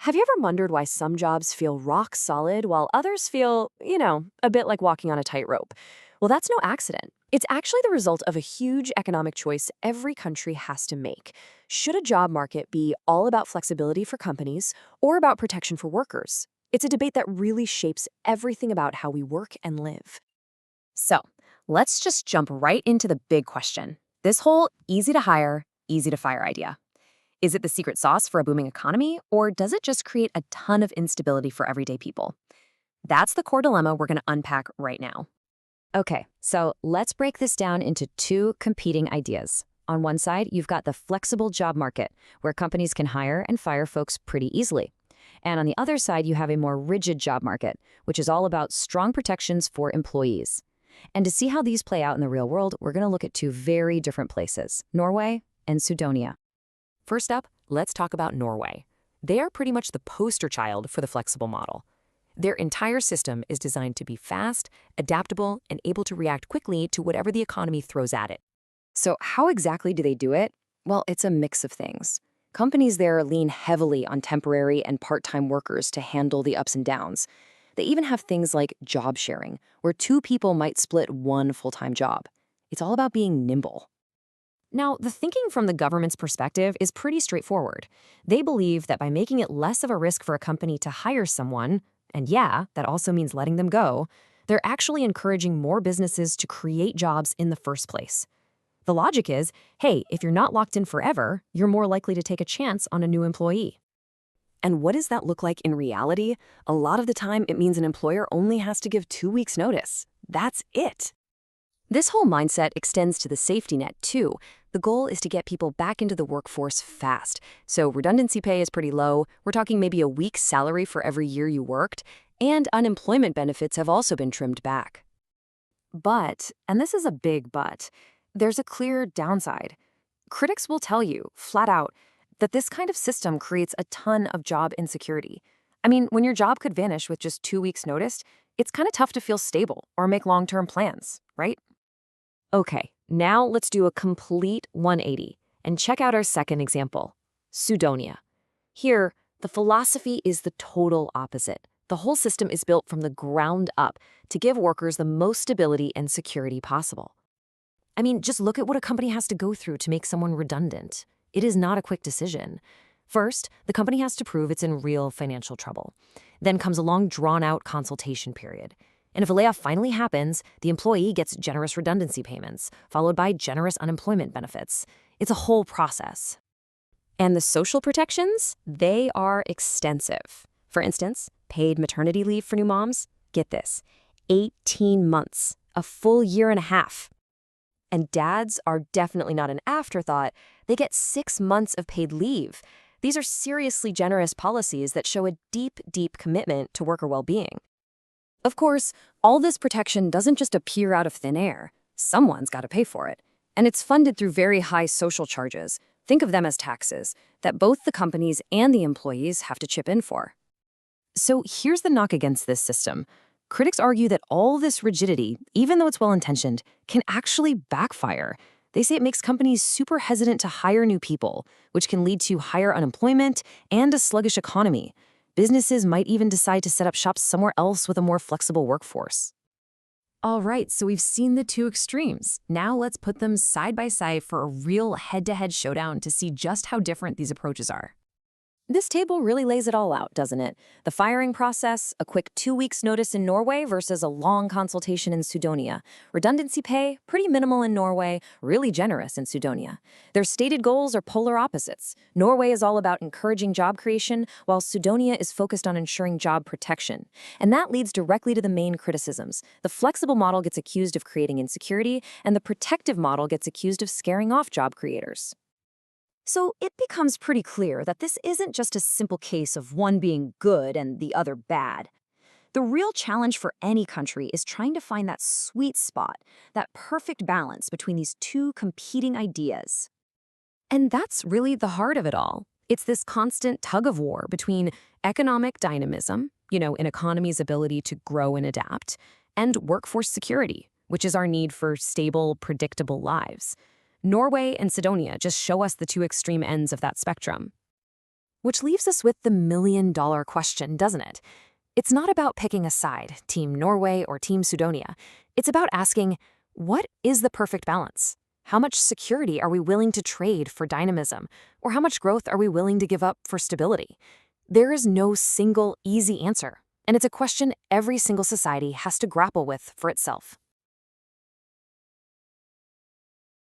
Have you ever wondered why some jobs feel rock solid while others feel, a bit like walking on a tightrope? Well, that's no accident. It's actually the result of a huge economic choice every country has to make. Should a job market be all about flexibility for companies or about protection for workers? It's a debate that really shapes everything about how we work and live. So, let's just jump right into the big question. This whole easy to hire, easy to fire idea. Is it the secret sauce for a booming economy, or does it just create a ton of instability for everyday people? That's the core dilemma we're going to unpack right now. Okay, so let's break this down into two competing ideas. On one side, you've got the flexible job market, where companies can hire and fire folks pretty easily. And on the other side, you have a more rigid job market, which is all about strong protections for employees. And to see how these play out in the real world, we're going to look at two very different places, Norway and Sudonia. First up, let's talk about Norway. They are pretty much the poster child for the flexible model. Their entire system is designed to be fast, adaptable, and able to react quickly to whatever the economy throws at it. So how exactly do they do it? Well, it's a mix of things. Companies there lean heavily on temporary and part-time workers to handle the ups and downs. They even have things like job sharing, where two people might split one full-time job. It's all about being nimble. Now, the thinking from the government's perspective is pretty straightforward. They believe that by making it less of a risk for a company to hire someone, and yeah, that also means letting them go, they're actually encouraging more businesses to create jobs in the first place. The logic is, hey, if you're not locked in forever, you're more likely to take a chance on a new employee. And what does that look like in reality? A lot of the time, it means an employer only has to give 2 weeks' notice. That's it. This whole mindset extends to the safety net, too. The goal is to get people back into the workforce fast. So redundancy pay is pretty low. We're talking maybe a week's salary for every year you worked. And unemployment benefits have also been trimmed back. But, and this is a big but, there's a clear downside. Critics will tell you, flat out, that this kind of system creates a ton of job insecurity. I mean, when your job could vanish with just 2 weeks' notice, it's kind of tough to feel stable or make long-term plans, right? Okay, now let's do a complete 180 and check out our second example, Sudonia. Here, the philosophy is the total opposite. The whole system is built from the ground up to give workers the most stability and security possible. I mean, just look at what a company has to go through to make someone redundant. It is not a quick decision. First, the company has to prove it's in real financial trouble. Then comes a long, drawn-out consultation period. And if a layoff finally happens, the employee gets generous redundancy payments, followed by generous unemployment benefits. It's a whole process. And the social protections? They are extensive. For instance, paid maternity leave for new moms? Get this, 18 months, a full year and a half. And dads are definitely not an afterthought. They get 6 months of paid leave. These are seriously generous policies that show a deep, deep commitment to worker well-being. Of course, all this protection doesn't just appear out of thin air. Someone's got to pay for it. And it's funded through very high social charges. Think of them as taxes that both the companies and the employees have to chip in for. So here's the knock against this system. Critics argue that all this rigidity, even though it's well-intentioned, can actually backfire. They say it makes companies super hesitant to hire new people, which can lead to higher unemployment and a sluggish economy. Businesses might even decide to set up shop somewhere else with a more flexible workforce. All right, so we've seen the two extremes. Now let's put them side by side for a real head-to-head showdown to see just how different these approaches are. This table really lays it all out, doesn't it? The firing process, a quick 2 weeks notice in Norway versus a long consultation in Sudonia. Redundancy pay, pretty minimal in Norway, really generous in Sudonia. Their stated goals are polar opposites. Norway is all about encouraging job creation, while Sudonia is focused on ensuring job protection. And that leads directly to the main criticisms. The flexible model gets accused of creating insecurity, and the protective model gets accused of scaring off job creators. So it becomes pretty clear that this isn't just a simple case of one being good and the other bad. The real challenge for any country is trying to find that sweet spot, that perfect balance between these two competing ideas. And that's really the heart of it all. It's this constant tug of war between economic dynamism, an economy's ability to grow and adapt, and workforce security, which is our need for stable, predictable lives. Norway and Sudonia just show us the two extreme ends of that spectrum. Which leaves us with the million-dollar question, doesn't it? It's not about picking a side, Team Norway or Team Sudonia. It's about asking, what is the perfect balance? How much security are we willing to trade for dynamism? Or how much growth are we willing to give up for stability? There is no single easy answer, and it's a question every single society has to grapple with for itself.